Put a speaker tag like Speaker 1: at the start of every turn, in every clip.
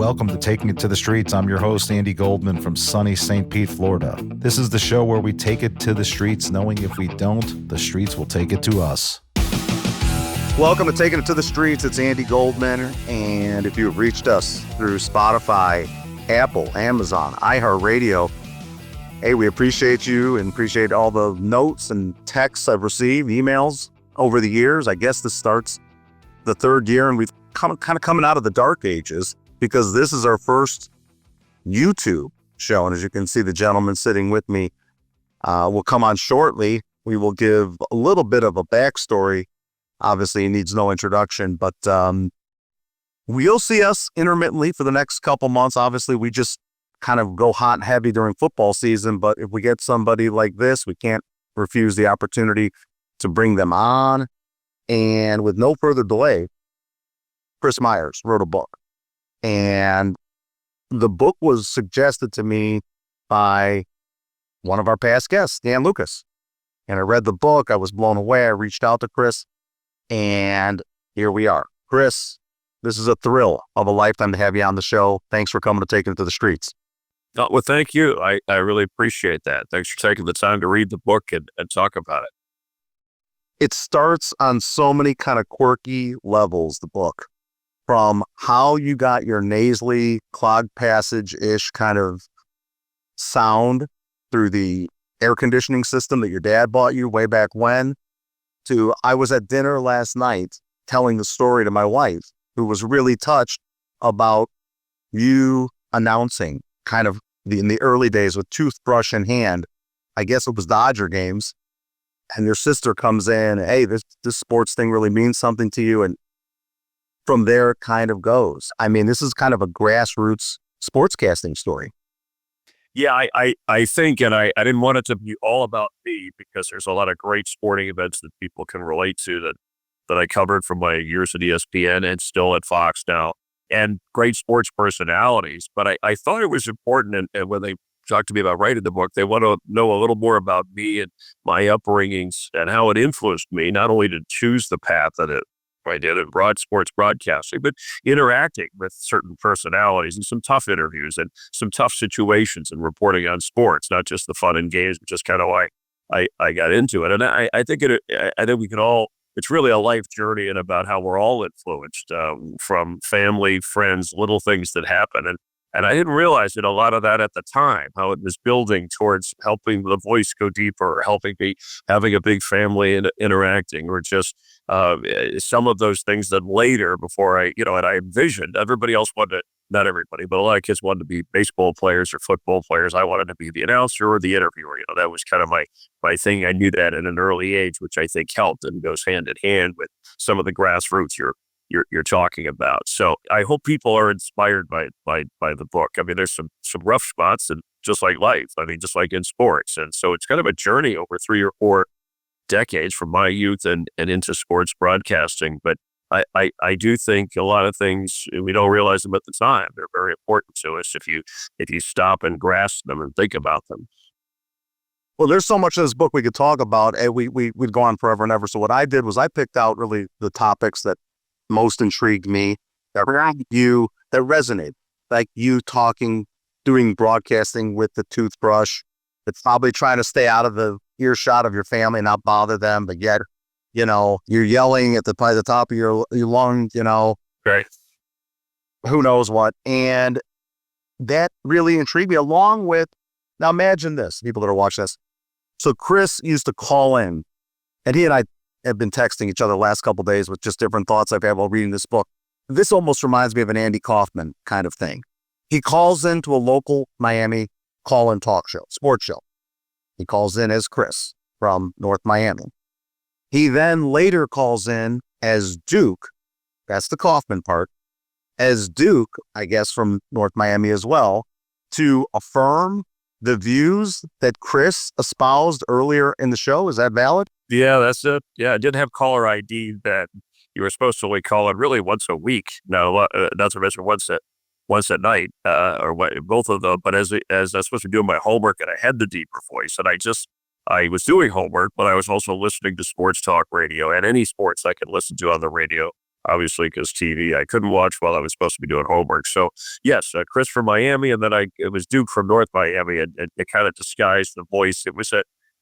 Speaker 1: Welcome to Taking It to the Streets. I'm your host, Andy Goldman from sunny St. Pete, Florida. This is the show where we take it to the streets, knowing if we don't, the streets will take it to us.
Speaker 2: Welcome to Taking It to the Streets. It's Andy Goldman. And if you have reached us through Spotify, Apple, Amazon, iHeartRadio, hey, we appreciate you and appreciate all the notes and texts I've received, emails over the years. I guess this starts the third year and we've kind of coming out of the dark ages, because this is our first YouTube show. And as you can see, the gentleman sitting with me will come on shortly. We will give a little bit of a backstory. Obviously, he needs no introduction, but you'll see us intermittently for the next couple months. Obviously, we just kind of go hot and heavy during football season, but if we get somebody like this, we can't refuse the opportunity to bring them on. And with no further delay, Chris Myers wrote a book. And the book was suggested to me by one of our past guests, Dan Lucas. And I read the book. I was blown away. I reached out to Chris, and here we are. Chris, this is a thrill of a lifetime to have you on the show. Thanks for coming to Taking It to the Streets.
Speaker 3: Oh, well, thank you. I really appreciate that. Thanks for taking the time to read the book and talk about it.
Speaker 2: It starts on so many kind of quirky levels, the book. From how you got your nasally clogged passage-ish kind of sound through the air conditioning system that your dad bought you way back when, to I was at dinner last night telling the story to my wife, who was really touched about you announcing kind of in the early days with toothbrush in hand. I guess it was Dodger games. And your sister comes in, hey, this sports thing really means something to you. And from there, it kind of goes. I mean, this is kind of a grassroots sportscasting story.
Speaker 3: Yeah, I think, and I didn't want it to be all about me, because there's a lot of great sporting events that people can relate to that I covered from my years at ESPN and still at Fox now, and great sports personalities. But I thought it was important, and when they talked to me about writing the book, they want to know a little more about me and my upbringings and how it influenced me, not only to choose the path that I did in sports broadcasting, but interacting with certain personalities and some tough interviews and some tough situations and reporting on sports, not just the fun and games, but just kind of why I got into it. And I think I think we can all, it's really a life journey and about how we're all influenced from family, friends, little things that happen. And I didn't realize it, a lot of that at the time, how it was building towards helping the voice go deeper, or helping me having a big family and interacting, or just some of those things that later, before and I envisioned, everybody else wanted, not everybody, but a lot of kids wanted to be baseball players or football players. I wanted to be the announcer or the interviewer. That was kind of my thing. I knew that at an early age, which I think helped and goes hand in hand with some of the grassroots you're talking about. So I hope people are inspired by the book. I mean, there's some rough spots, and just like life, I mean, just like in sports. And so it's kind of a journey over 3 or 4 decades from my youth and into sports broadcasting. But I do think a lot of things, we don't realize them at the time. They're very important to us if you stop and grasp them and think about them.
Speaker 2: Well, there's so much of this book we could talk about, and we'd go on forever and ever. So what I did was I picked out really the topics that most intrigued me, that resonated, like you talking, doing broadcasting with the toothbrush. It's probably trying to stay out of the earshot of your family and not bother them, but yet, you're yelling at the top of your lung,
Speaker 3: Right.
Speaker 2: Who knows what. And that really intrigued me, along with, now imagine this, people that are watching this. So Chris used to call in, and he and I have been texting each other the last couple of days with just different thoughts I've had while reading this book. This almost reminds me of an Andy Kaufman kind of thing. He calls into a local Miami call-in talk show, sports show. He calls in as Chris from North Miami. He then later calls in as Duke, that's the Kaufman part, as Duke, I guess from North Miami as well, to affirm the views that Chris espoused earlier in the show. Is that valid?
Speaker 3: Yeah, that's it. Yeah, I did have caller ID that you were supposed to only call in really once a week. No, not to mention once at night, or both of them. But as I was supposed to be doing my homework, and I had the deeper voice, and I was doing homework, but I was also listening to sports talk radio and any sports I could listen to on the radio obviously, because TV I couldn't watch while I was supposed to be doing homework. So yes, Chris from Miami, and then it was Duke from North Miami, and it kind of disguised the voice. It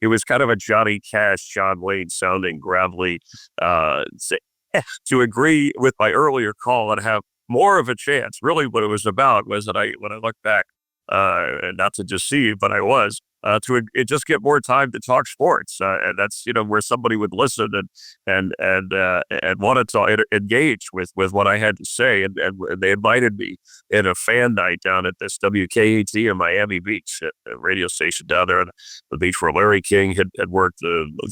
Speaker 3: was kind of a Johnny Cash, John Wayne sounding gravelly, to agree with my earlier call and have more of a chance. Really, what it was about was that when I look back, and not to deceive, but I was, just get more time to talk sports, and that's where somebody would listen and wanted to engage with what I had to say, and they invited me in a fan night down at this WKAT in Miami Beach, a radio station down there on the beach where Larry King had worked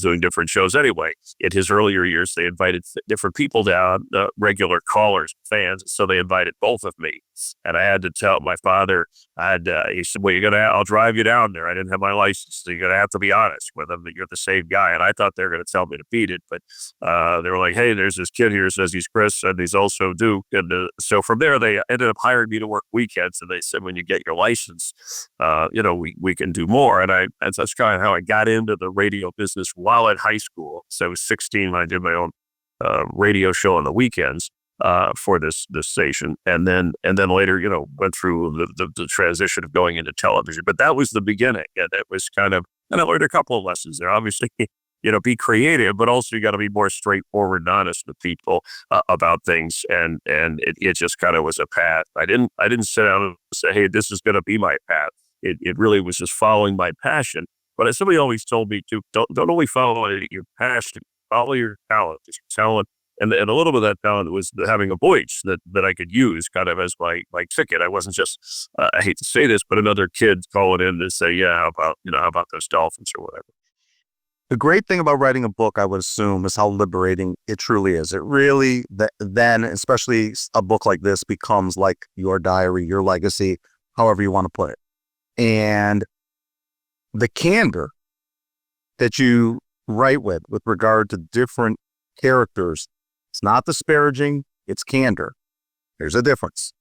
Speaker 3: doing different shows. Anyway, in his earlier years, they invited different people down, regular callers, fans, so they invited both of me, and I had to tell my father. He said, "Well, I'll drive you down there." I didn't have my license, so you're gonna have to be honest with them that you're the same guy. And I thought they were gonna tell me to beat it, but they were like, "Hey, there's this kid here says he's Chris and he's also Duke." And so from there, they ended up hiring me to work weekends. And they said, "When you get your license, we can do more." And that's kind of how I got into the radio business while at high school. So I was 16 when I did my own radio show on the weekends for this station, and then later, went through the transition of going into television. But that was the beginning, and it was and I learned a couple of lessons there. Obviously, be creative, but also you got to be more straightforward and honest with people about things. And it just kind of was a path. I didn't sit down and say, "Hey, this is going to be my path." It really was just following my passion. But somebody always told me to don't only follow your passion, follow your talent. Your talent. And a little bit of that talent was having a voice that I could use kind of as my ticket. I wasn't just, I hate to say this, but another kid calling in to say, "Yeah, how about those Dolphins," or whatever.
Speaker 2: The great thing about writing a book, I would assume, is how liberating it truly is. It really, then, especially a book like this, becomes like your diary, your legacy, however you want to put it. And the candor that you write with regard to different characters, it's not disparaging, it's candor. There's a difference.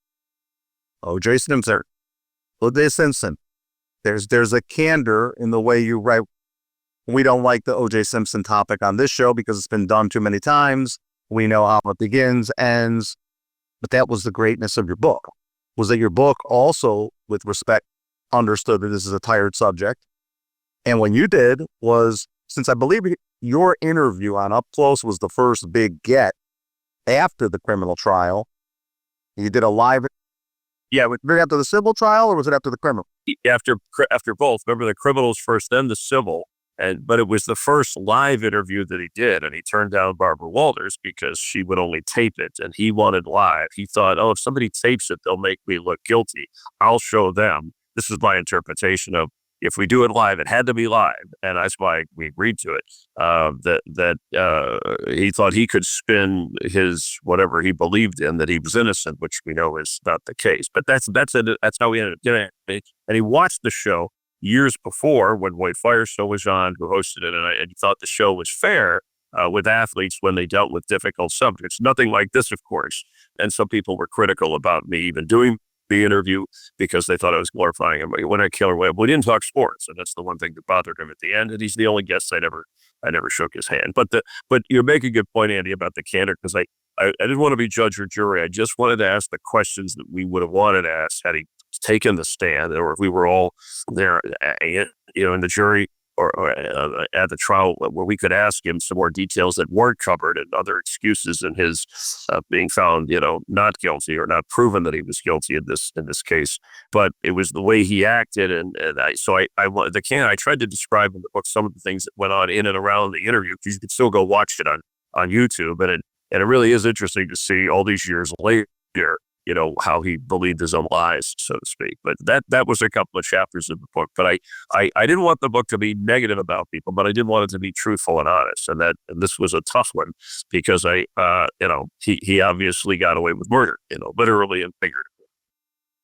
Speaker 2: O.J. Simpson. There's a candor in the way you write. We don't like the O.J. Simpson topic on this show because it's been done too many times. We know how it begins, ends. But that was the greatness of your book, was that your book also, with respect, understood that this is a tired subject. And what you did was, since I believe your interview on Up Close was the first big get after the criminal trial, you did a live. Yeah, was it after the civil trial or was it after the criminal?
Speaker 3: After both. Remember, the criminals first, then the civil. But it was the first live interview that he did, and he turned down Barbara Walters because she would only tape it, and he wanted live. He thought, "Oh, if somebody tapes it, they'll make me look guilty. I'll show them." This is my interpretation of, if we do it live, it had to be live, and that's why we agreed to it. He thought he could spin his whatever he believed in, that he was innocent, which we know is not the case. But that's how we ended up doing it. And he watched the show years before when White Firestone was on, who hosted it, and he thought the show was fair with athletes when they dealt with difficult subjects. Nothing like this, of course. And some people were critical about me even doing the interview because they thought I was glorifying him. When I killer web, we didn't talk sports, and that's the one thing that bothered him at the end. And he's the only guest I never shook his hand. But you make a good point, Andy, about the candor, because I didn't want to be judge or jury. I just wanted to ask the questions that we would have wanted to ask had he taken the stand, or if we were all there, in the jury or at the trial, where we could ask him some more details that weren't covered and other excuses in his being found, not guilty or not proven that he was guilty in this case. But it was the way he acted, and I tried to describe in the book some of the things that went on in and around the interview, because you could still go watch it on YouTube, and it really is interesting to see all these years later, how he believed his own lies, so to speak. But that was a couple of chapters of the book. But I didn't want the book to be negative about people, but I did want it to be truthful and honest. And this was a tough one because he obviously got away with murder, literally and figuratively.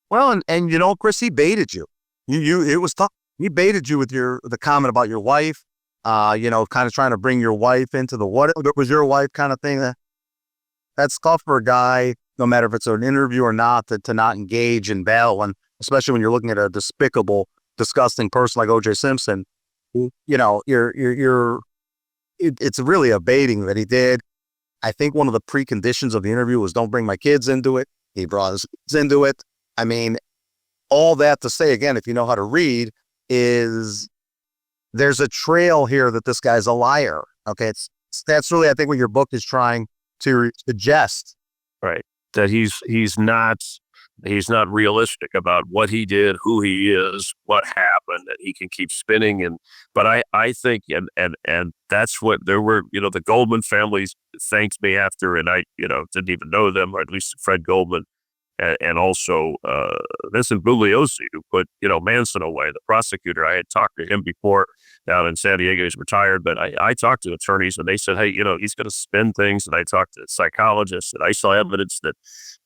Speaker 2: Well, and Chris, he baited you. It was tough. He baited you with the comment about your wife, kind of trying to bring your wife into the what was your wife kind of thing. That's tough for a guy, no matter if it's an interview or not, to not engage in battle, and especially when you're looking at a despicable, disgusting person like O.J. Simpson. It's really a baiting that he did. I think one of the preconditions of the interview was don't bring my kids into it. He brought his kids into it. I mean, all that to say, again, if you know how to read, is there's a trail here that this guy's a liar. Okay. That's really, I think, what your book is trying to suggest.
Speaker 3: Right. That he's not realistic about what he did, who he is, what happened, and he can keep spinning. But I think, and that's what there were, the Goldman families thanked me after, and I, didn't even know them, or at least Fred Goldman, and also Vincent Bugliosi, who put, Manson away, the prosecutor. I had talked to him before down in San Diego. He's retired, but I talked to attorneys, and they said, hey, he's going to spin things. And I talked to psychologists, and I saw evidence that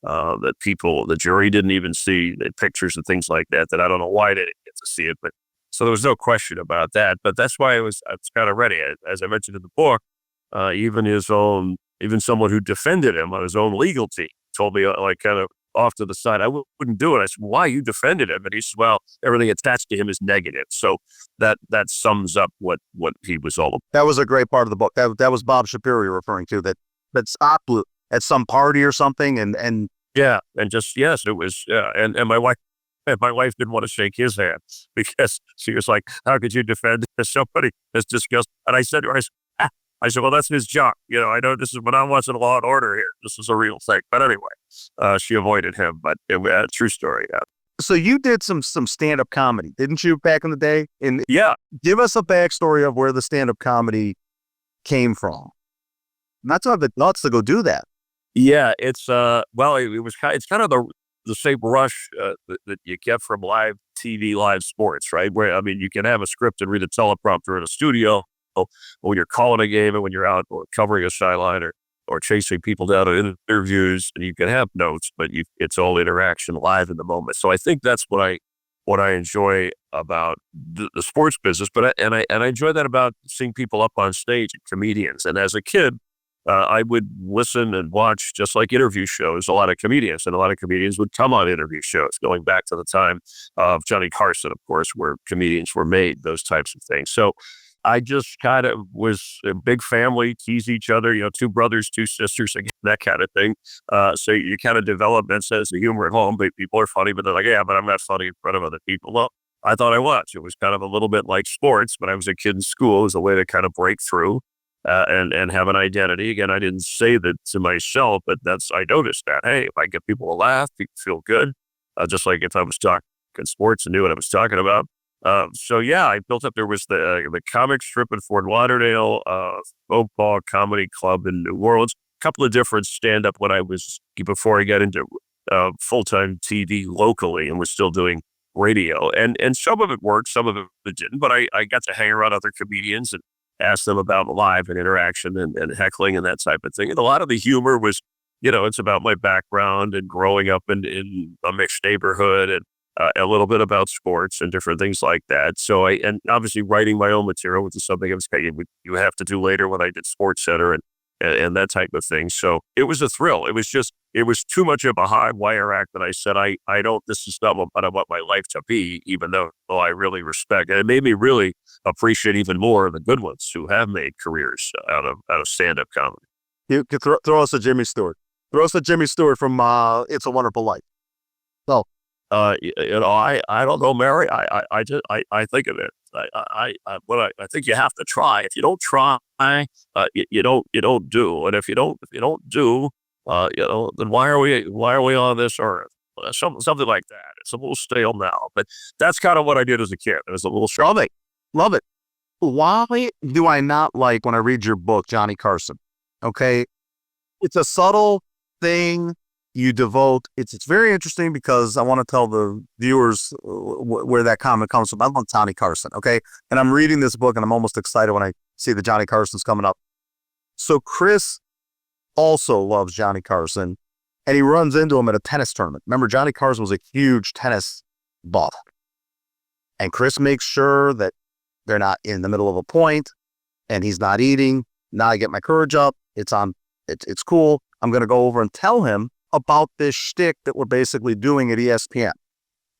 Speaker 3: the jury didn't even see, the pictures and things like that I don't know why they didn't get to see it. But so there was no question about that. But that's why I was kind of ready. As I mentioned in the book, even someone who defended him on his own legal team told me, like, kind of off to the side, I wouldn't do it. I said, why? You defended him. And he said, well, everything attached to him is negative. So that sums up what he was all about.
Speaker 2: That was a great part of the book. That was Bob Shapiro you're referring to, that stopped at some party or something. And
Speaker 3: yeah. And just, yes, it was. Yeah. And my wife didn't want to shake his hand because she was like, how could you defend somebody that's disgusting? And I said to her, I said, well, that's his job. I know this is when I'm watching Law and Order here. This is a real thing. But anyway, she avoided him. But true story. Yeah.
Speaker 2: So you did some stand-up comedy, didn't you, back in the day? And
Speaker 3: yeah.
Speaker 2: Give us a backstory of where the stand-up comedy came from. Not to have the nuts to go do that.
Speaker 3: Yeah, it's it's kind of the same rush that you get from live TV, live sports, right? Where, you can have a script and read a teleprompter in a studio, when you're calling a game and when you're out or covering a sideline or chasing people down in interviews, and you can have notes, but it's all interaction live in the moment. So I think that's what I enjoy about the sports business. But I enjoy that about seeing people up on stage and comedians. And as a kid, I would listen and watch, just like interview shows, a lot of comedians, and a lot of comedians would come on interview shows, going back to the time of Johnny Carson, of course, where comedians were made, those types of things. So I just kind of was a big family, tease each other, two brothers, two sisters, again, that kind of thing. So you kind of develop that sense of humor at home, but people are funny, but they're like, yeah, but I'm not funny in front of other people. Well, I thought I was. It was kind of a little bit like sports. When I was a kid in school, it was a way to kind of break through and have an identity. Again, I didn't say that to myself, but I noticed that, hey, if I get people to laugh, people feel good. Just like if I was talking sports and knew what I was talking about. So yeah, I built up. There was the comic strip in Fort Lauderdale, Oakball Comedy Club in New Orleans. A couple of different stand-up before I got into full-time TV locally, and was still doing radio. And some of it worked, some of it didn't. But I got to hang around other comedians and ask them about live and interaction and heckling and that type of thing. And a lot of the humor was, it's about my background and growing up in a mixed neighborhood, and a little bit about sports and different things like that. So and obviously writing my own material, which is something you have to do later when I did Sports Center and that type of thing. So it was a thrill. It was too much of a high wire act that I said, this is not what I want my life to be, even though I really respect. And it made me really appreciate even more the good ones who have made careers out of stand-up comedy.
Speaker 2: You could throw us a Jimmy Stewart. Throw us a Jimmy Stewart from It's a Wonderful Life. So,
Speaker 3: I don't know, Mary. I think of it. I think you have to try. If you don't try, you don't do. And if you don't do, then why are we on this earth? Something like that. It's a little stale now, but that's kind of what I did as a kid. It was a little
Speaker 2: love it. Why do I not like when I read your book, Johnny Carson? Okay, it's a subtle thing you devote. It's very interesting because I want to tell the viewers where that comment comes from. I love Johnny Carson, okay? And I'm reading this book and I'm almost excited when I see the Johnny Carson's coming up. So Chris also loves Johnny Carson, and he runs into him at a tennis tournament. Remember, Johnny Carson was a huge tennis buff. And Chris makes sure that they're not in the middle of a point and he's not eating. Now I get my courage up. It's cool. I'm going to go over and tell him about this shtick that we're basically doing at ESPN.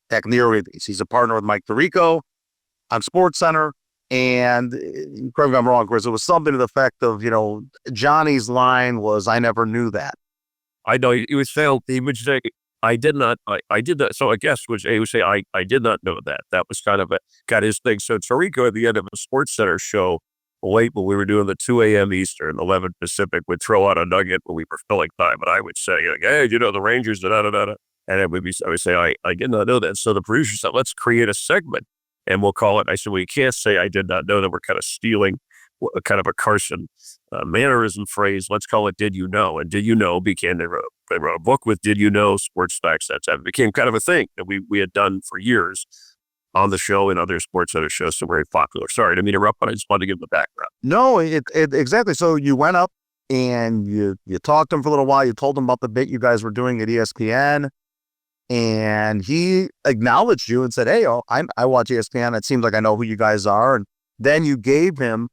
Speaker 2: Back in the early days, he's a partner with Mike Tirico on SportsCenter. And correct me if I'm wrong, Chris, it was something to the effect of, Johnny's line was, "I never knew that."
Speaker 3: I know he would say, I did not, I did not. So I guess he would say, I did not know that. That was kind of got his thing. So Tarico at the end of a Sports Center show, late when we were doing the 2 a.m. Eastern, 11 Pacific, would throw out a nugget when we were filling time. And I would say, hey, the Rangers, da da da da. And I would say, I did not know that. So the producer said, let's create a segment and we'll call it. I said, well, you can't say I did not know that. We're kind of stealing kind of a Carson mannerism phrase. Let's call it Did You Know? And Did You Know became, they wrote a book with Did You Know sports facts. It became kind of a thing that we had done for years on the show and other sports center shows. So very popular. Sorry to interrupt, but I just wanted to give the background.
Speaker 2: No, exactly. So you went up and you talked to him for a little while. You told him about the bit you guys were doing at ESPN. And he acknowledged you and said, hey, I watch ESPN. It seems like I know who you guys are. And then you gave him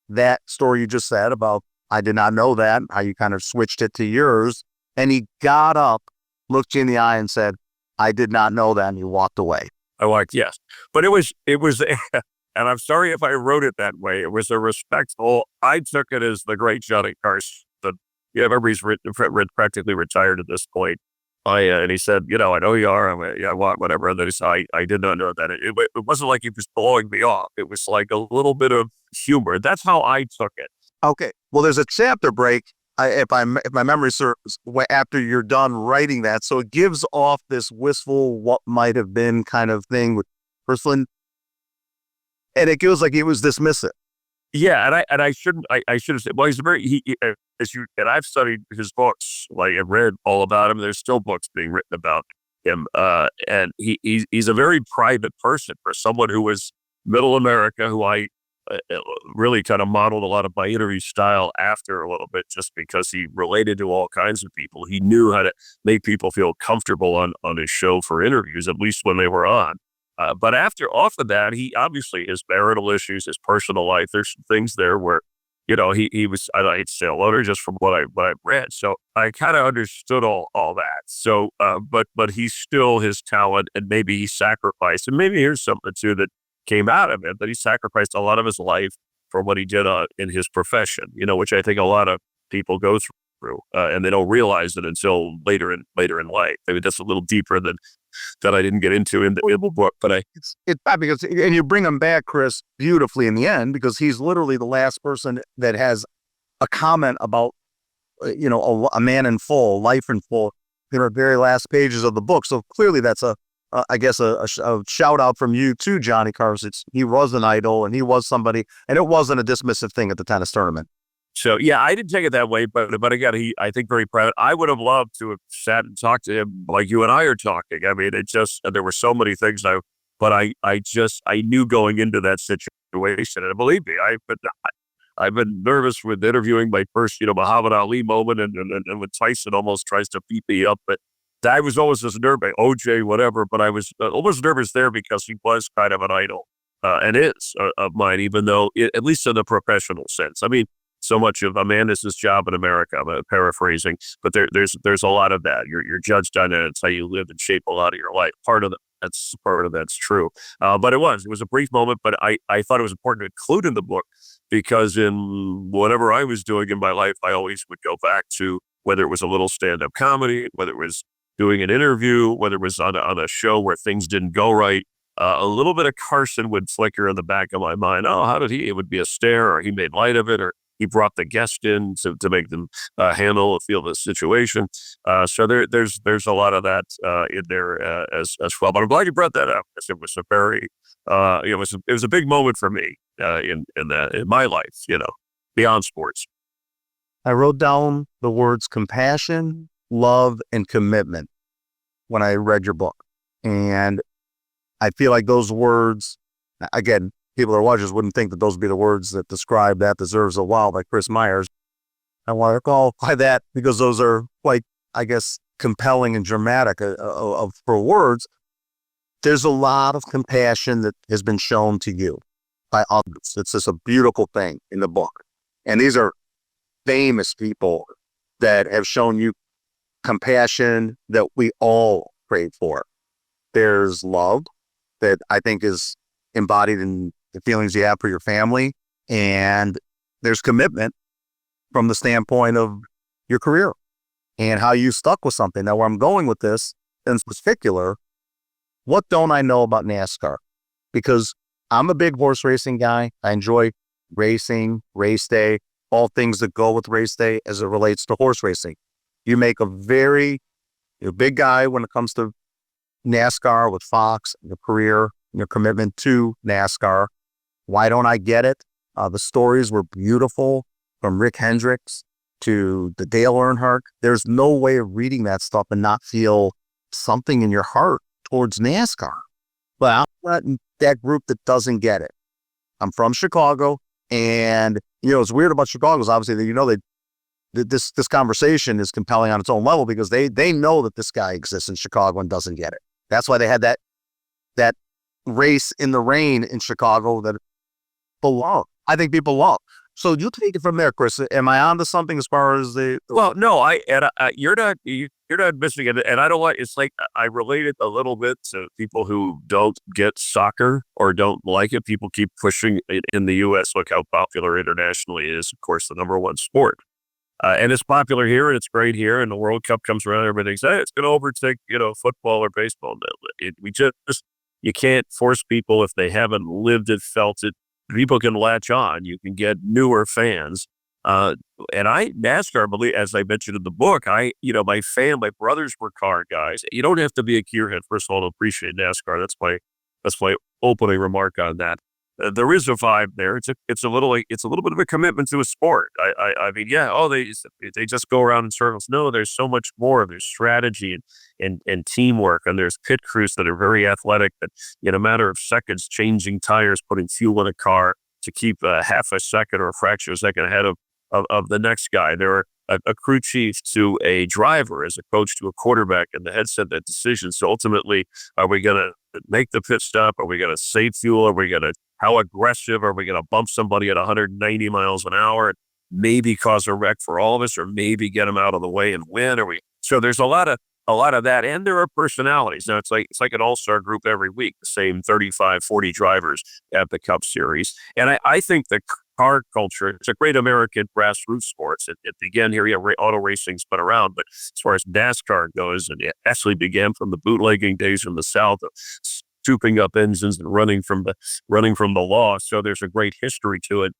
Speaker 2: that story you just said about, I did not know that, how you kind of switched it to yours. And he got up, looked you in the eye and said, I did not know that. And he walked away.
Speaker 3: Yes. But it was, and I'm sorry if I wrote it that way. It was a respectful, I took it as the great Johnny Carson. Everybody's practically retired at this point. And he said, I know you are. I want whatever. And then he said, I did not know that. It wasn't like he was blowing me off. It was like a little bit of humor. That's how I took it.
Speaker 2: Okay. Well, there's a chapter break, if my memory serves, after you're done writing that. So it gives off this wistful, what might have been kind of thing with Ursuline. And it feels like he was dismissive.
Speaker 3: Yeah, and I should have said. Well, he's and I've studied his books. Like I've read all about him. There's still books being written about him. And he's a very private person for someone who was middle America, who I really kind of modeled a lot of my interview style after a little bit, just because he related to all kinds of people. He knew how to make people feel comfortable on his show for interviews, at least when they were on. But off of that, he obviously his marital issues, his personal life. There's some things there where, he was, I hate to say a loner just from what I've read. So I kind of understood all that. So, but he's still his talent, and maybe he sacrificed, and maybe here's something too that came out of it, that he sacrificed a lot of his life for what he did in his profession. Which I think a lot of people go through, and they don't realize it until later in life. Maybe that's a little deeper than that I didn't get into in the book, but
Speaker 2: it's bad because, and you bring him back, Chris, beautifully in the end, because he's literally the last person that has a comment about, a man in full, life in full, in the very last pages of the book. So clearly that's I guess a shout out from you to Johnny Carson. He was an idol and he was somebody, and it wasn't a dismissive thing at the tennis tournament.
Speaker 3: So, yeah, I didn't take it that way, but again, I think very proud. I would have loved to have sat and talked to him like you and I are talking. I mean, there were so many things I knew going into that situation. And believe me, I've been nervous with interviewing my first, Muhammad Ali moment, and when Tyson almost tries to beat me up. But I was always this nervous, OJ, whatever, but I was almost nervous there because he was kind of an idol, and is of mine, even though, at least in the professional sense. I mean, so much of a man is his job in America. I'm paraphrasing, but there's a lot of that. You're judged on it. It's how you live and shape a lot of your life. Part of that's true. But it was a brief moment, but I thought it was important to include in the book because in whatever I was doing in my life, I always would go back to whether it was a little stand-up comedy, whether it was doing an interview, whether it was on a show where things didn't go right. A little bit of Carson would flicker in the back of my mind. Oh, how did he? It would be a stare, or he made light of it, or he brought the guest in to make them feel the situation. So there's a lot of that in there as well. But I'm glad you brought that up, because it was a very it was a big moment for me in my life, beyond sports.
Speaker 2: I wrote down the words compassion, love, and commitment when I read your book, and I feel like those words, again, people that are watchers wouldn't think that those would be the words that describe that deserves a wow by Chris Myers. I want to qualify that because those are quite, I guess, compelling and dramatic for words. There's a lot of compassion that has been shown to you by others. It's just a beautiful thing in the book. And these are famous people that have shown you compassion that we all crave for. There's love that I think is embodied in the feelings you have for your family, and there's commitment from the standpoint of your career and how you stuck with something. Now, where I'm going with this in particular, what don't I know about NASCAR? Because I'm a big horse racing guy. I enjoy racing, race day, all things that go with race day as it relates to horse racing. You make a very big guy when it comes to NASCAR with Fox, your career, your commitment to NASCAR. Why don't I get it? The stories were beautiful, from Rick Hendricks to the Dale Earnhardt. There's no way of reading that stuff and not feel something in your heart towards NASCAR. But I'm not in that group that doesn't get it. I'm from Chicago, and it's weird about Chicago is obviously this conversation is compelling on its own level because they know that this guy exists in Chicago and doesn't get it. That's why they had that race in the rain in Chicago that I think people love. So you take it from there, Chris. Am I onto something as far as the?
Speaker 3: Well, no, you're not missing it, and I don't like. It's like I relate it a little bit to people who don't get soccer or don't like it. People keep pushing it in the U.S. Look how popular internationally it is. Of course, the number one sport, and it's popular here, and it's great here. And the World Cup comes around, everybody thinks, hey, it's going to overtake football or baseball. You can't force people if they haven't lived it, felt it. People can latch on. You can get newer fans. And NASCAR, believe, as I mentioned in the book, my brothers were car guys. You don't have to be a gearhead, first of all, to appreciate NASCAR. That's my opening remark on that. There is a vibe there. It's a little bit of a commitment to a sport. I mean, they just go around in circles. No, there's so much more. There's strategy and teamwork, and there's pit crews that are very athletic that in a matter of seconds changing tires, putting fuel in a car to keep half a second or a fraction of a second ahead of the next guy. There are a crew chief to a driver, as a coach to a quarterback, and the headset that decision. So ultimately, are we going to make the pit stop? Are we going to save fuel? How aggressive are we going to bump somebody at 190 miles an hour and maybe cause a wreck for all of us, or maybe get them out of the way and win? So there's a lot of that, and there are personalities. Now it's like an all-star group every week, the same 35, 40 drivers at the Cup Series. And I think the car culture, it's a great American grassroots sports. It began here, auto racing's been around, but as far as NASCAR goes, and it actually began from the bootlegging days from the South, scooping up engines and running from the law. So there's a great history to it.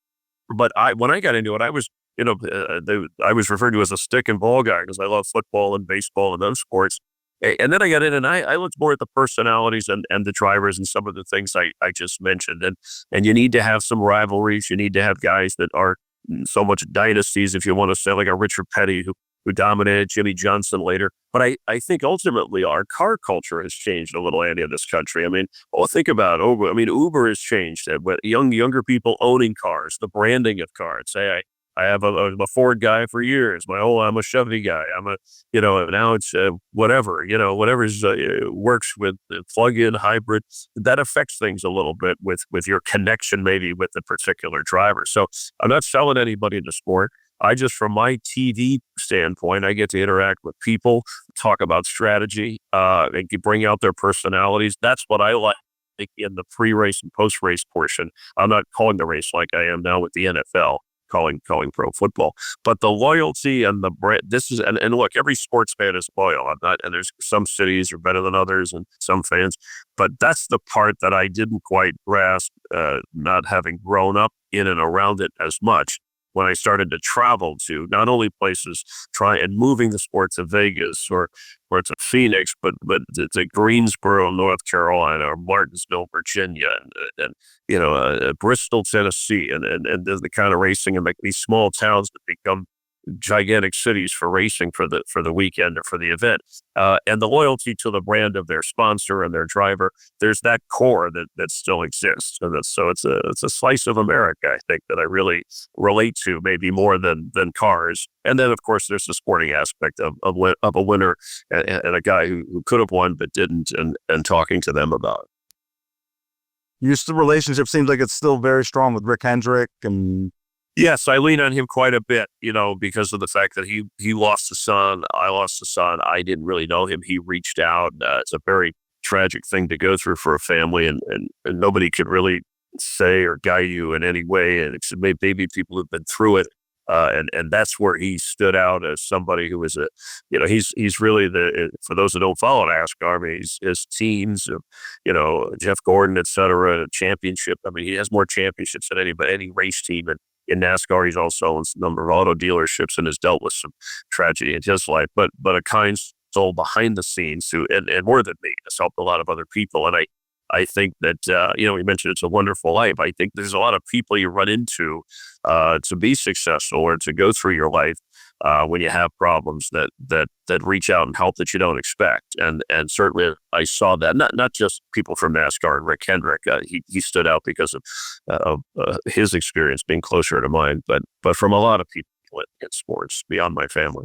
Speaker 3: But when I got into it, I was I was referred to as a stick and ball guy because I love football and baseball and those sports. And then I got in and I looked more at the personalities and the drivers and some of the things I just mentioned. And you need to have some rivalries. You need to have guys that are so much dynasties, if you want to say, like a Richard Petty who dominated Jimmy Johnson later. But I think ultimately our car culture has changed a little, Andy, in this country. I mean, think about Uber. I mean, Uber has changed. Younger people owning cars, the branding of cars. Say, I have a Ford guy for years. I'm a Chevy guy. Now it's whatever's works with plug-in hybrid. That affects things a little bit with your connection maybe with the particular driver. So I'm not selling anybody the sport. From my TV standpoint, I get to interact with people, talk about strategy, and bring out their personalities. That's what I like in the pre-race and post-race portion. I'm not calling the race like I am now with the NFL. Calling pro football, but the loyalty and the brand. And look, every sports fan is loyal. And there's some cities are better than others, and some fans. But that's the part that I didn't quite grasp, not having grown up in and around it as much. When I started to travel to not only places, moving the sport to Vegas or to Phoenix, but to Greensboro, North Carolina, or Martinsville, Virginia, and Bristol, Tennessee, and the kind of racing and like these small towns that become gigantic cities for racing for the weekend or for the event, and the loyalty to the brand of their sponsor and their driver. There's that core that still exists, and so it's a slice of America, I think, that I really relate to, maybe more than cars. And then of course there's the sporting aspect of a winner and a guy who could have won but didn't, and talking to them about it.
Speaker 2: The relationship seems like it's still very strong with Rick Hendrick and.
Speaker 3: Yes, I lean on him quite a bit, because of the fact that he lost a son. I lost a son. I didn't really know him. He reached out. It's a very tragic thing to go through for a family, and nobody could really say or guide you in any way. And it's maybe people who've been through it. And that's where he stood out as somebody who was he's really for those that don't follow NASCAR, I mean, his teams, Jeff Gordon, et cetera, championship. I mean, he has more championships than any race team in NASCAR. He's also owns a number of auto dealerships and has dealt with some tragedy in his life, but a kind soul behind the scenes who, and more than me, has helped a lot of other people. And I think that, you mentioned It's a Wonderful Life. I think there's a lot of people you run into to be successful or to go through your life when you have problems that reach out and help that you don't expect. And certainly I saw that, not just people from NASCAR and Rick Hendrick. He stood out because of his experience being closer to mine, but from a lot of people in sports beyond my family.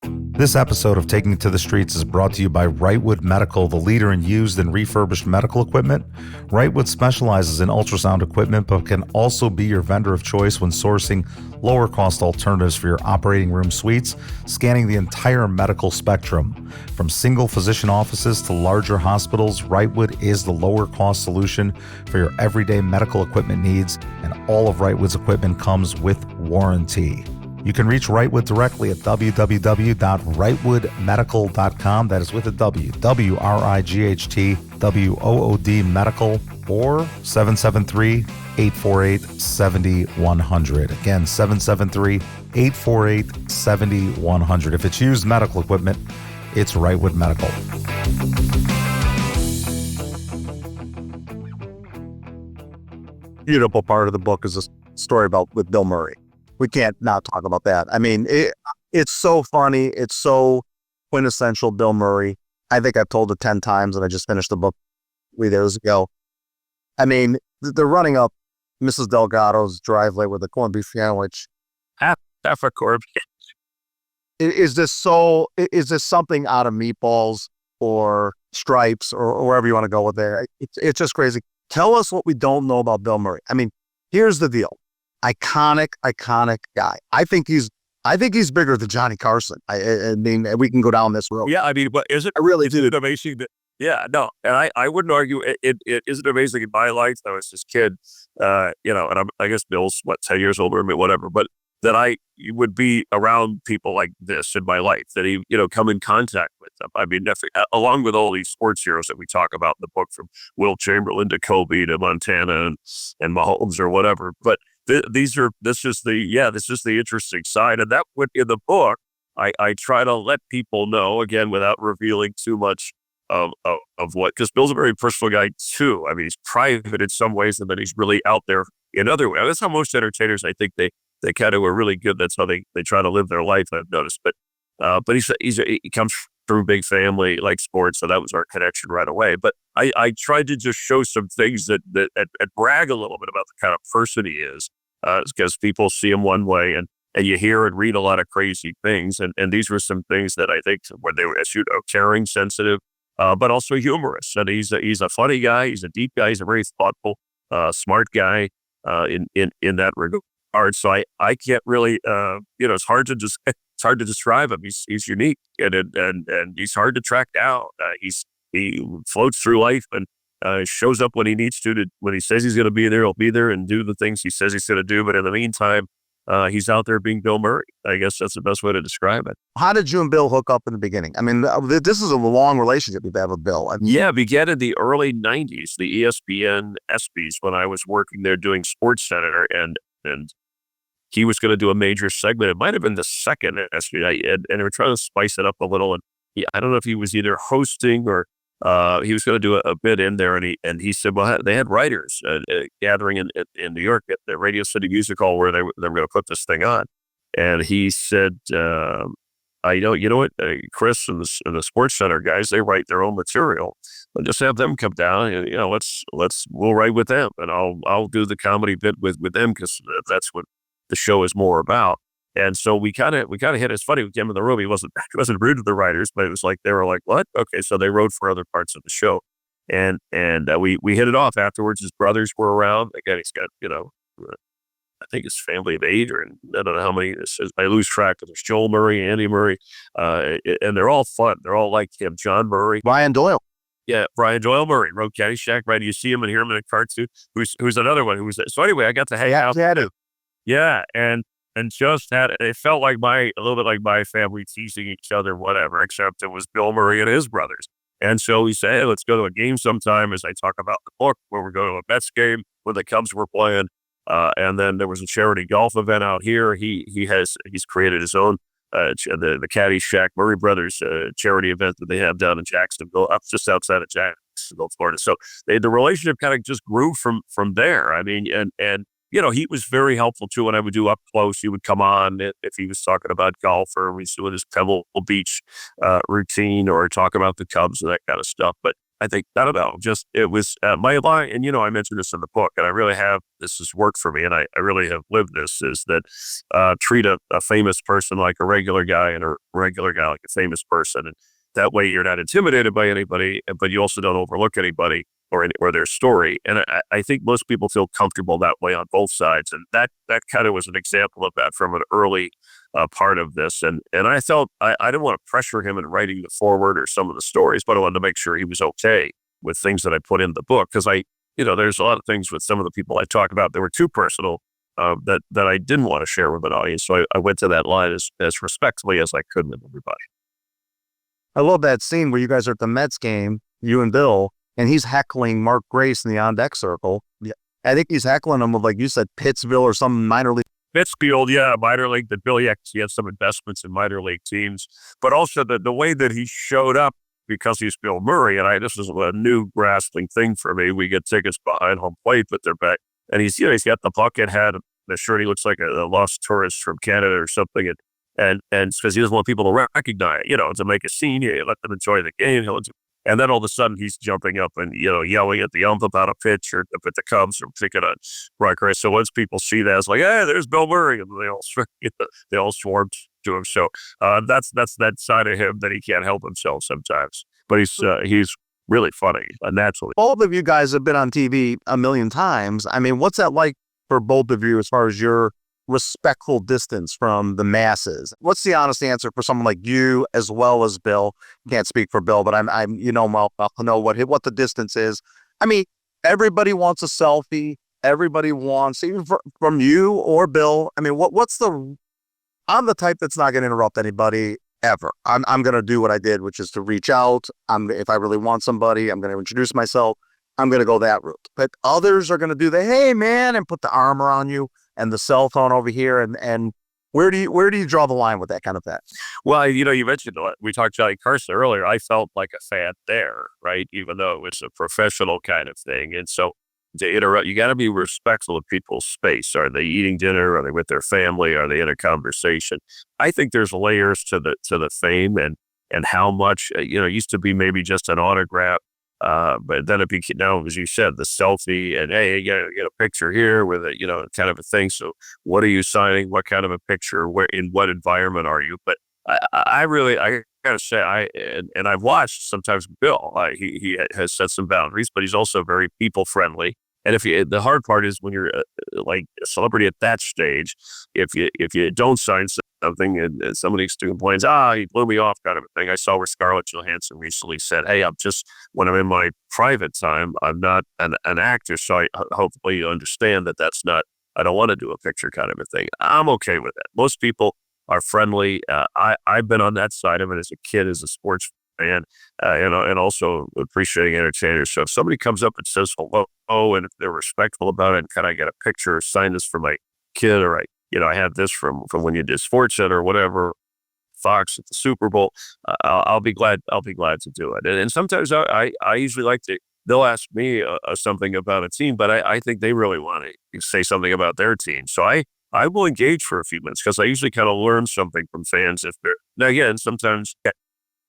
Speaker 1: This episode of Taking It to the Streets is brought to you by Wrightwood Medical, the leader in used and refurbished medical equipment. Wrightwood specializes in ultrasound equipment, but can also be your vendor of choice when sourcing lower cost alternatives for your operating room suites, scanning the entire medical spectrum. From single physician offices to larger hospitals, Wrightwood is the lower cost solution for your everyday medical equipment needs, and all of Wrightwood's equipment comes with warranty. You can reach Wrightwood directly at www.wrightwoodmedical.com. That is with a W, WRIGHTWOOD medical, or 773-848-7100. Again, 773-848-7100. If it's used medical equipment, it's Wrightwood Medical.
Speaker 2: Beautiful part of the book is a story with Bill Murray. We can't not talk about that. I mean, it's so funny. It's so quintessential Bill Murray. I think I've told it 10 times, and I just finished the book 3 days ago. I mean, they're running up Mrs. Delgado's driveway with a corned beef sandwich.
Speaker 3: Half a corned beef.
Speaker 2: Is this something out of Meatballs or Stripes or wherever you want to go with there? It's just crazy. Tell us what we don't know about Bill Murray. I mean, here's the deal. Iconic guy. I think he's bigger than Johnny Carson. I mean, we can go down this road.
Speaker 3: Yeah, I mean, but is it?
Speaker 2: I really do.
Speaker 3: It amazing that? Yeah, no, and I wouldn't argue. It isn't amazing in my life. I was this kid, and I guess Bill's 10 years older than me, whatever. But that I would be around people like this in my life, that he, come in contact with them. I mean, along with all these sports heroes that we talk about in the book, from Will Chamberlain to Kobe to Montana and Mahomes or whatever, but. This is the interesting side. And that would, in the book, I try to let people know, again, without revealing too much of what, because Bill's a very personal guy too. I mean, he's private in some ways, and then he's really out there in other ways. That's how most entertainers, I think they kind of are really good. That's how they try to live their life, I've noticed. But he comes from a big family, like sports, so that was our connection right away. But I tried to just show some things that brag a little bit about the kind of person he is. Because people see him one way, and you hear and read a lot of crazy things. And these were some things that I think where they were caring, sensitive, but also humorous. And he's a funny guy. He's a deep guy. He's a very thoughtful, smart guy in that regard. So I can't really, it's hard to describe him. He's unique and he's hard to track down. He floats through life and shows up when he needs to when he says he's going to be there, he'll be there and do the things he says he's going to do. But in the meantime, he's out there being Bill Murray. I guess that's the best way to describe it.
Speaker 2: How did you and Bill hook up in the beginning? I mean, this is a long relationship you've had with Bill.
Speaker 3: Yeah, began in the early 90s, the ESPN ESPYs, when I was working there doing SportsCenter, and he was going to do a major segment. It might have been the second ESPY, and they were trying to spice it up a little. And I don't know if he was either hosting or he was going to do a bit in there, and he said, well, they had writers gathering in New York at the Radio City Music Hall where they were going to put this thing on. And he said, you know what, Chris and the SportsCenter guys, they write their own material. I'll just have them come down and, we'll write with them, and I'll do the comedy bit with them, because that's what the show is more about. And so we kind of hit. It's funny, we came in the room. He wasn't rude to the writers, but it was like they were like, "What? Okay." So they wrote for other parts of the show, and we hit it off afterwards. His brothers were around. Again, he's got I think his family of 8, or I don't know how many. I lose track. There's Joel Murray, Andy Murray, and they're all fun. They're all like him. John Murray,
Speaker 2: Ryan Doyle.
Speaker 3: Yeah, Brian Doyle Murray wrote Caddyshack, right? You see him and hear him in a cartoon. Who's another one who was so anyway. I got to hang out. Yeah, and just had it felt like a little bit like my family teasing each other, whatever. Except it was Bill Murray and his brothers. And so he said, hey, let's go to a game sometime. As I talk about the book, where we're going to a Mets game when the Cubs were playing. And then there was a charity golf event out here. He's created his own the Caddyshack Murray Brothers charity event that they have down in Jacksonville, just outside of Jacksonville, Florida. So the relationship kind of just grew from there. I mean, and he was very helpful too when I would do Up Close. He would come on if he was talking about golf or we was doing his Pebble Beach routine or talk about the Cubs and that kind of stuff. But I think, I don't know, just it was my line. And, I mentioned this in the book and I really have, this has worked for me and I really have lived this, is that treat a famous person like a regular guy and a regular guy like a famous person. And that way you're not intimidated by anybody, but you also don't overlook anybody or their story. And I think most people feel comfortable that way on both sides. And that kind of was an example of that from an early part of this. And I felt I didn't want to pressure him in writing the foreword or some of the stories, but I wanted to make sure he was okay with things that I put in the book. Because there's a lot of things with some of the people I talk about that were too personal that I didn't want to share with an audience. So I went to that line as respectfully as I could with everybody.
Speaker 2: I love that scene where you guys are at the Mets game, you and Bill, and he's heckling Mark Grace in the on-deck circle. Yeah. I think he's heckling him with, like you said, Pittsville or some minor league.
Speaker 3: Pittsfield, yeah, minor league. That Bill, he had some investments in minor league teams, but also the way that he showed up, because he's Bill Murray, and this is a new grasping thing for me. We get tickets behind home plate, but they're back, and he's got the bucket hat, the shirt. He looks like a lost tourist from Canada or something, and because he doesn't want people to recognize, to make a scene. You let them enjoy the game. And then all of a sudden he's jumping up and, yelling at the ump about a pitch or up at the Cubs or picking on Mark Grace. So once people see that, it's like, hey, there's Bill Murray. And they all swarm to him. So that's that side of him that he can't help himself sometimes. But he's really funny, naturally.
Speaker 2: Both of you guys have been on TV a million times. I mean, what's that like for both of you as far as your respectful distance from the masses? What's the honest answer for someone like you as well as Bill? Can't speak for Bill, but I'll know what the distance is. I mean, everybody wants a selfie. Everybody wants, even from you or Bill. I mean, I'm the type that's not going to interrupt anybody ever. I'm going to do what I did, which is to reach out. If I really want somebody, I'm going to introduce myself. I'm going to go that route. But others are going to do the, hey man, and put the arm around you and the cell phone over here. And where do you draw the line with that kind of thing?
Speaker 3: Well, you mentioned, we talked Johnny Carson earlier. I felt like a fan there, right? Even though it was a professional kind of thing. And so to interrupt, you got to be respectful of people's space. Are they eating dinner? Are they with their family? Are they in a conversation? I think there's layers to the fame and how much, it used to be maybe just an autograph. But then it became, now, as you said, the selfie and, hey, you get a picture here with it, kind of a thing. So what are you signing? What kind of a picture? Where, in what environment are you? But I gotta say, I've watched sometimes Bill, he has set some boundaries, but he's also very people friendly. And the hard part is when you're like a celebrity at that stage, if you don't sign something and somebody complains, he blew me off, kind of a thing. I saw where Scarlett Johansson recently said, hey, when I'm in my private time, I'm not an actor. So hopefully you understand that's not, I don't want to do a picture kind of a thing. I'm okay with that. Most people are friendly. I've been on that side of it as a kid, as a sports fan, and also appreciating entertainers. So if somebody comes up and says hello, and if they're respectful about it, and can I get a picture or sign this for my kid, or I have this from when you did SportsCenter or whatever, Fox at the Super Bowl, I'll be glad to do it. And sometimes I usually like to, they'll ask me something about a team, but I think they really want to say something about their team. So I will engage for a few minutes because I usually kind of learn something from fans. Now again, sometimes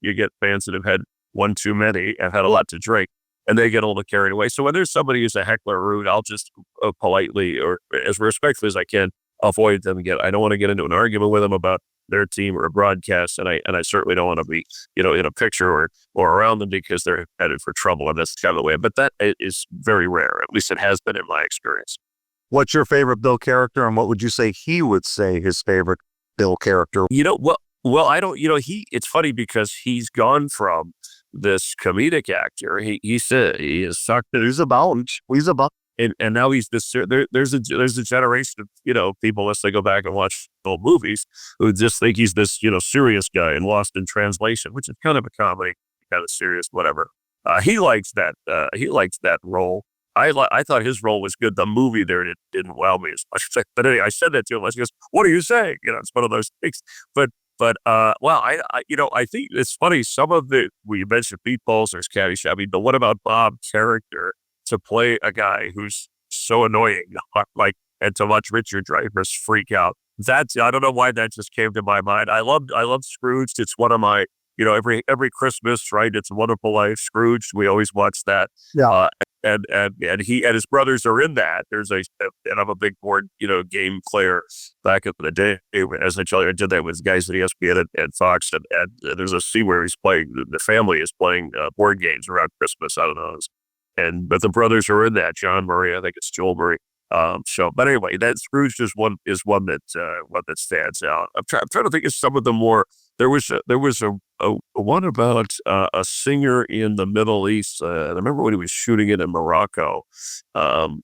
Speaker 3: you get fans that have had one too many and had a lot to drink, and they get a little carried away. So when there's somebody who's a heckler or rude, I'll just politely or as respectfully as I can avoid them. I don't want to get into an argument with them about their team or a broadcast, and I certainly don't want to be in a picture or around them because they're headed for trouble, and that's kind of the way. But that is very rare. At least it has been in my experience.
Speaker 2: What's your favorite Bill character, and what would you say he would say his favorite Bill character?
Speaker 3: Well, I don't, it's funny because he's gone from this comedic actor. He said he is sucked.
Speaker 2: He's about.
Speaker 3: And now he's this. There's a generation of people, unless they go back and watch old movies, who just think he's this serious guy and Lost in Translation, which is kind of a comedy, kind of serious, whatever. He likes that. He likes that role. I thought his role was good. The movie there didn't wow me as much. But anyway, I said that to him. He goes, "What are you saying?" It's one of those things. But well, I think it's funny. Some of we mentioned Meatballs, there's Caddyshack. I mean, but what about Bob's character to play a guy who's so annoying, like, and to watch Richard Dreyfuss freak out? I don't know why that just came to my mind. I loved Scrooge. It's one of my, every Christmas, right? It's a Wonderful Life. Scrooge. We always watch that.
Speaker 2: Yeah.
Speaker 3: And he and his brothers are in that. And I'm a big board, game player back in the day. As I tell you, I did that with guys at ESPN and Fox. And there's a scene where he's playing, the family is playing board games around Christmas. I don't know. But the brothers are in that. John Murray, I think it's Joel Murray. But anyway, that Scrooge is one that stands out. I'm trying to think of some of the more. There was a one about a singer in the Middle East. I remember when he was shooting it in Morocco. And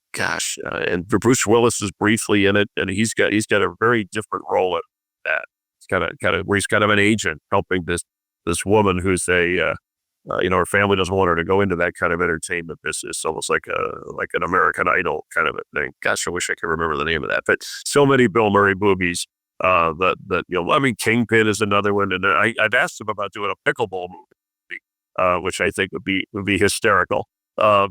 Speaker 3: Bruce Willis is briefly in it, and he's got a very different role in that. It's kind of where he's kind of an agent helping this woman who's her family doesn't want her to go into that kind of entertainment business, almost like an American Idol kind of a thing. Gosh, I wish I could remember the name of that. But so many Bill Murray movies Kingpin is another one. And I've asked him about doing a pickleball movie, which I think would be hysterical.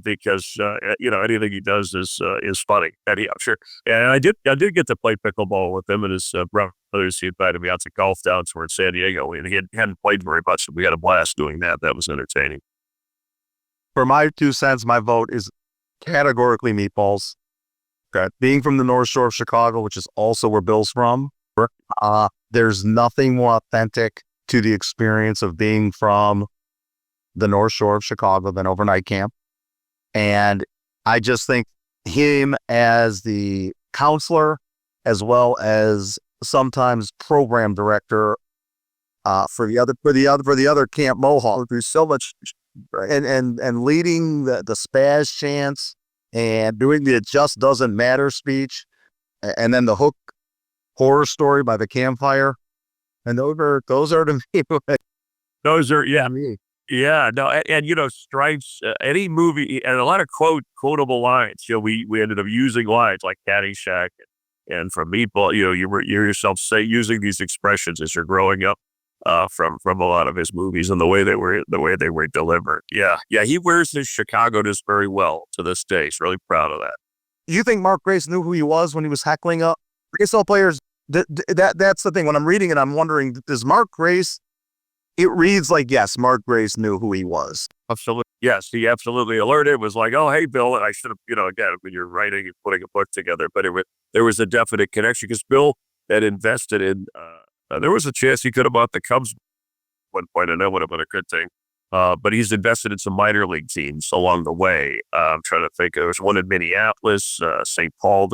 Speaker 3: Because anything he does is funny. I'm sure. And I did get to play pickleball with him and his brothers. He invited me out to golf down toward San Diego, and he hadn't played very much. So we had a blast doing that. That was entertaining.
Speaker 2: For my 2 cents, my vote is categorically Meatballs. Okay. Being from the North Shore of Chicago, which is also where Bill's from, there's nothing more authentic to the experience of being from the North Shore of Chicago than overnight camp. And I just think him as the counselor, as well as sometimes program director for the other camp Mohawk, there's so much, and leading the spaz chants and doing the "It Just Doesn't Matter" speech, and then the Hook horror story by the campfire, and those are to me.
Speaker 3: Those are me. Yeah, no, and Stripes, any movie, and a lot of quotable lines. We ended up using lines like Caddyshack and from Meatball. You yourself using these expressions as you're growing up from a lot of his movies and the way they were delivered. Yeah, he wears his Chicago-ness very well to this day. He's really proud of that.
Speaker 2: You think Mark Grace knew who he was when he was heckling up baseball players? That's the thing. When I'm reading it, I'm wondering, does Mark Grace? It reads like, yes, Mark Grace knew who he was.
Speaker 3: Absolutely. Yes, he absolutely alerted. It was like, oh, hey, Bill. And I should have, again, when you're writing and putting a book together, but there was a definite connection because Bill had invested in, there was a chance he could have bought the Cubs at one point, and that would have been a good thing. But he's invested in some minor league teams along the way. I'm trying to think. There was one in Minneapolis, St. Paul,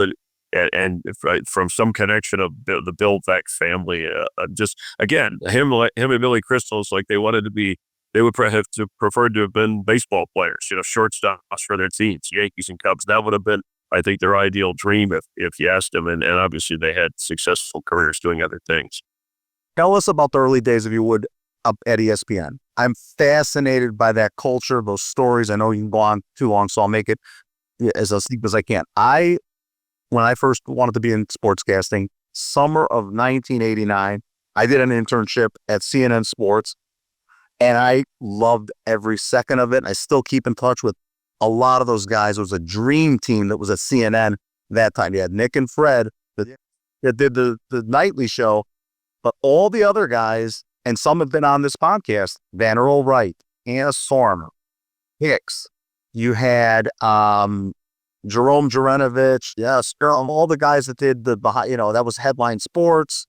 Speaker 3: and from some connection of the Bill Veeck family, just again, him and Billy Crystal, like they would have preferred to have been baseball players, shortstops for their teams, Yankees and Cubs. That would have been, I think, their ideal dream if you asked them. And obviously they had successful careers doing other things.
Speaker 2: Tell us about the early days, if you would, up at ESPN. I'm fascinated by that culture, those stories. I know you can go on too long, so I'll make it as steep as I can. When I first wanted to be in sportscasting, summer of 1989, I did an internship at CNN Sports, and I loved every second of it. I still keep in touch with a lot of those guys. It was a dream team that was at CNN that time. You had Nick and Fred that did the nightly show, but all the other guys, and some have been on this podcast, Van Earl Wright, Anna Sormer, Hicks. You had Jerome Jaranovich, yes, all the guys that did that was Headline Sports.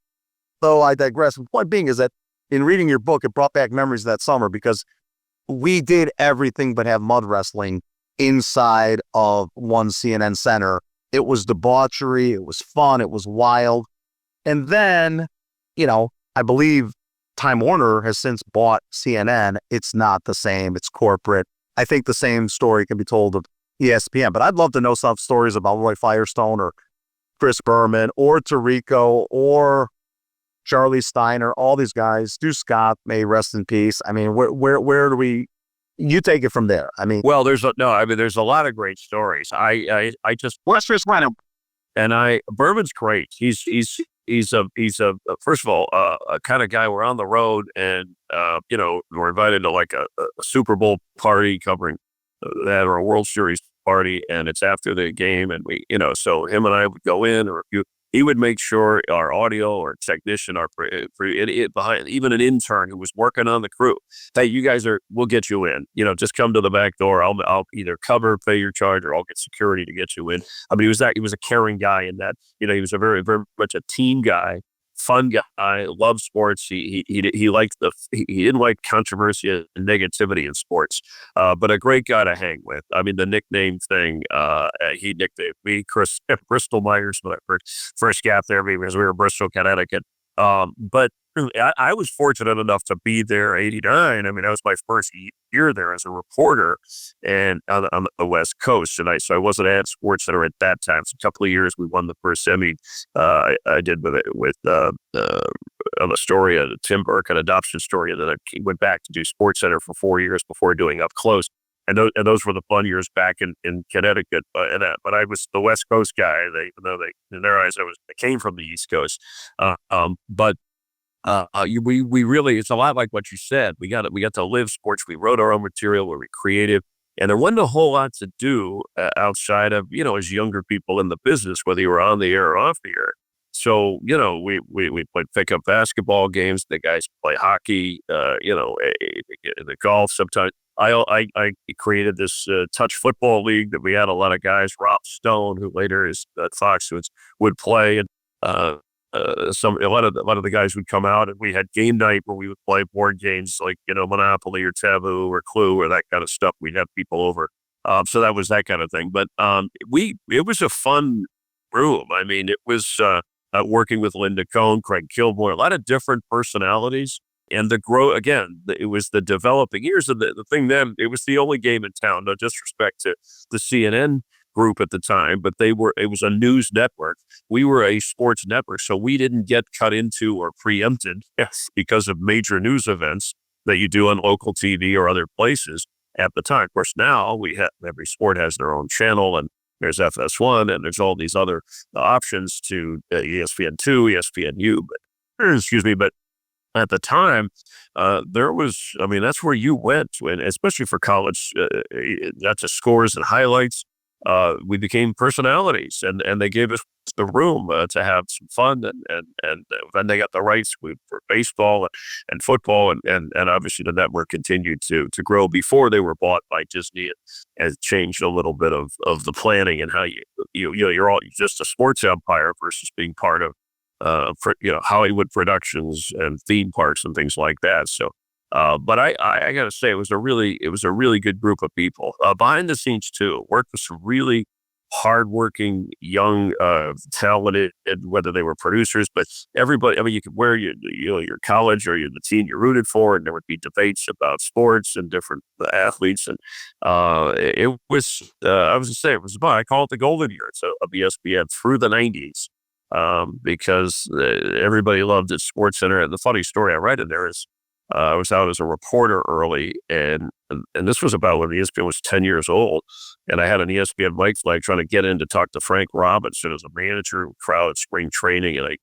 Speaker 2: So I digress. The point being is that in reading your book, it brought back memories of that summer because we did everything but have mud wrestling inside of one CNN center. It was debauchery. It was fun. It was wild. And then, I believe Time Warner has since bought CNN. It's not the same. It's corporate. I think the same story can be told of ESPN, but I'd love to know some stories about Roy Firestone or Chris Berman or Tirico or Charlie Steiner, all these guys. Stu Scott, may rest in peace. I mean, where do we? You take it from there. I mean,
Speaker 3: well, there's a lot of great stories. I just
Speaker 2: let's just run it.
Speaker 3: and Berman's great. He's a first of all a kind of guy. We're on the road, and we're invited to like a Super Bowl party covering that, or a World Series party, and it's after the game, and we, so him and I would go in, or he would make sure our audio or technician, our behind, even an intern who was working on the crew, hey, you guys we'll get you in, just come to the back door. I'll either cover, pay your charge, or I'll get security to get you in. I mean, he was a caring guy in that, he was a very, very much a team guy, fun guy, loved sports. He liked he didn't like controversy and negativity in sports, but a great guy to hang with. I mean, the nickname thing, he nicknamed me Bristol Myers when I first got there, because we were in Bristol, Connecticut. But I was fortunate enough to be there 89. I mean, that was my first year there as a reporter, and on the West Coast. And so I wasn't at SportsCenter at that time. So a couple of years we won the first Emmy. I did with on a story, a Tim Burke, an adoption story, and then I went back to do SportsCenter for 4 years before doing Up Close. And those were the fun years back in Connecticut. But I was the West Coast guy. Even though in their eyes I came from the East Coast. We really, it's a lot like what you said. We got to live sports. We wrote our own material. We were creative, and there wasn't a whole lot to do outside of, as younger people in the business, whether you were on the air or off the air. So, we played pickup basketball games. The guys play hockey, the golf sometimes. I created this touch football league that we had a lot of guys, Rob Stone, who later is at Fox, would play, and a lot of the guys would come out, and we had game night where we would play board games like Monopoly or Taboo or Clue or that kind of stuff. We'd have people over, so that was that kind of thing. But it was a fun room. I mean, it was working with Linda Cohn, Craig Kilmore, a lot of different personalities. And it was the developing years of the thing then. It was the only game in town, no disrespect to the CNN group at the time, but it was a news network. We were a sports network, so we didn't get cut into or preempted because of major news events that you do on local TV or other places at the time. Of course, now every sport has their own channel, and there's FS1, and there's all these other options to ESPN2, ESPNU, but at the time, that's where you went, especially for college, not just scores and highlights. We became personalities, and they gave us the room to have some fun, and then they got the rights for baseball and football, and obviously the network continued to grow before they were bought by Disney, and changed a little bit of the planning and how you're just a sports empire versus being part of Hollywood productions and theme parks and things like that. So, but I got to say, it was a really good group of people behind the scenes too. Worked with some really hardworking, young, talented, whether they were producers, but everybody. I mean, you could wear your college or the team you rooted for, and there would be debates about sports and different athletes. And it was, I was to say, it was about, I call it the golden years of ESPN through the '90s. Because everybody loved it, SportsCenter. And the funny story I write in there is I was out as a reporter early, and this was about when ESPN was 10 years old, and I had an ESPN mic flag trying to get in to talk to Frank Robinson as a manager crowd at spring training, and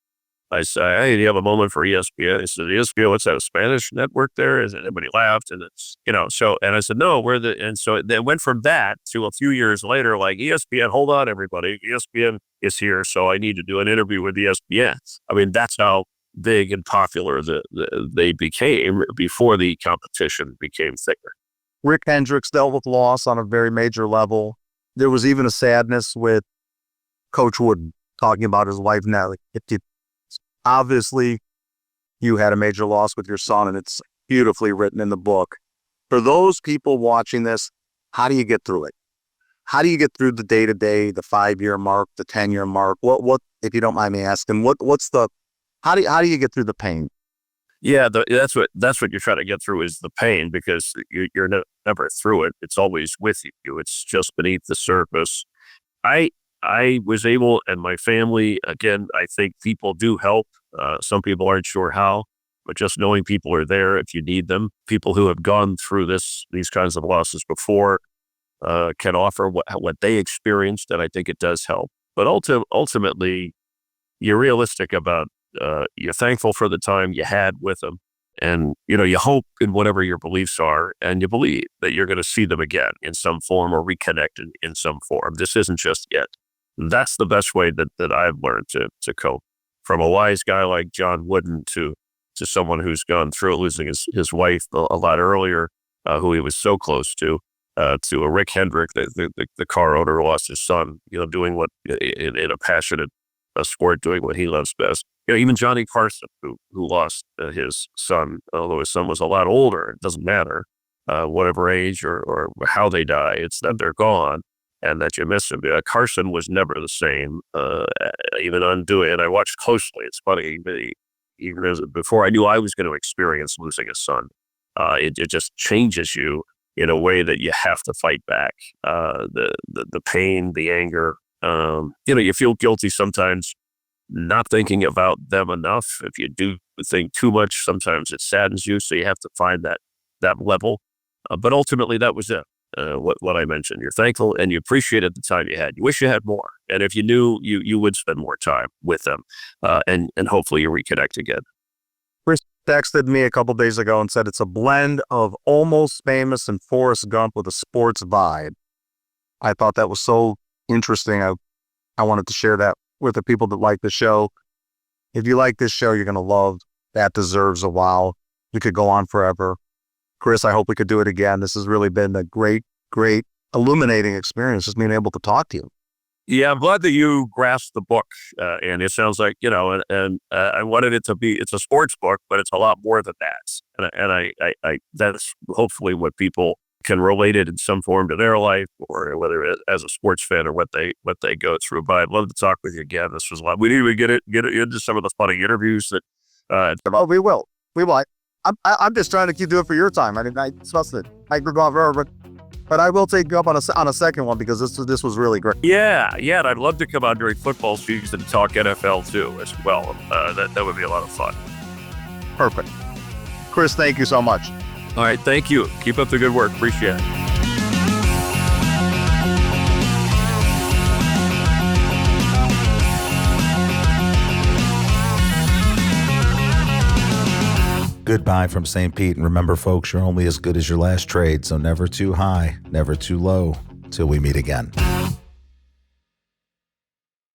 Speaker 3: I said, hey, do you have a moment for ESPN? He said, ESPN, what's that, a Spanish network there? And everybody laughed. And and I said, no, and so it went from that to a few years later, like ESPN, hold on, everybody. ESPN is here. So I need to do an interview with ESPN. I mean, that's how big and popular they became before the competition became thicker.
Speaker 2: Rick Hendricks dealt with loss on a very major level. There was even a sadness with Coach Wood talking about his wife, Natalie. Obviously, you had a major loss with your son, and it's beautifully written in the book. For those people watching this, how do you get through it? How do you get through the day-to-day, the 5-year mark, the 10-year mark? What, if you don't mind me asking, how do you get through the pain?
Speaker 3: Yeah, that's what you're trying to get through is the pain, because you're never through it. It's always with you. It's just beneath the surface. I I was able, and my family, again, I think people do help. Some people aren't sure how, but just knowing people are there if you need them. People who have gone through these kinds of losses before can offer what they experienced, and I think it does help. But ultimately, you're realistic about, you're thankful for the time you had with them. And, you hope in whatever your beliefs are, and you believe that you're going to see them again in some form or reconnect in some form. This isn't just yet. That's the best way that I've learned to cope. From a wise guy like John Wooden to someone who's gone through losing his wife a lot earlier, who he was so close to a Rick Hendrick, the car owner who lost his son, doing what in a passionate sport, doing what he loves best. Even Johnny Carson, who lost his son, although his son was a lot older, it doesn't matter whatever age or how they die, it's that they're gone and that you miss him. Carson was never the same, even undoing it. I watched closely. It's funny, even before I knew I was going to experience losing a son, it just changes you in a way that you have to fight back. The pain, the anger, you feel guilty sometimes not thinking about them enough. If you do think too much, sometimes it saddens you. So you have to find that level. But ultimately, that was it. What I mentioned. You're thankful and you appreciated the time you had. You wish you had more. And if you knew, you would spend more time with them. And hopefully you reconnect again.
Speaker 2: Chris texted me a couple days ago and said it's a blend of Almost Famous and Forrest Gump with a sports vibe. I thought that was so interesting. I wanted to share that with the people that like the show. If you like this show, you're going to love That Deserves a Wow. We could go on forever. Chris, I hope we could do it again. This has really been a great, great illuminating experience, just being able to talk to you.
Speaker 3: Yeah, I'm glad that you grasped the book. And it sounds like, and I wanted it to be, it's a sports book, but it's a lot more than that. And I that's hopefully what people can relate it in some form to their life, or whether as a sports fan or what they go through. But I'd love to talk with you again. This was a lot. We need to get it into some of the funny interviews that.
Speaker 2: We will. I'm just trying to keep doing it for your time. I trust it. I could go on forever, but I will take you up on a second one because this was really great.
Speaker 3: Yeah, and I'd love to come on during football season and talk NFL too as well. That would be a lot of fun.
Speaker 2: Perfect. Chris, thank you so much.
Speaker 3: All right, thank you. Keep up the good work. Appreciate it.
Speaker 1: Goodbye from St. Pete. And remember, folks, you're only as good as your last trade. So never too high, never too low, till we meet again.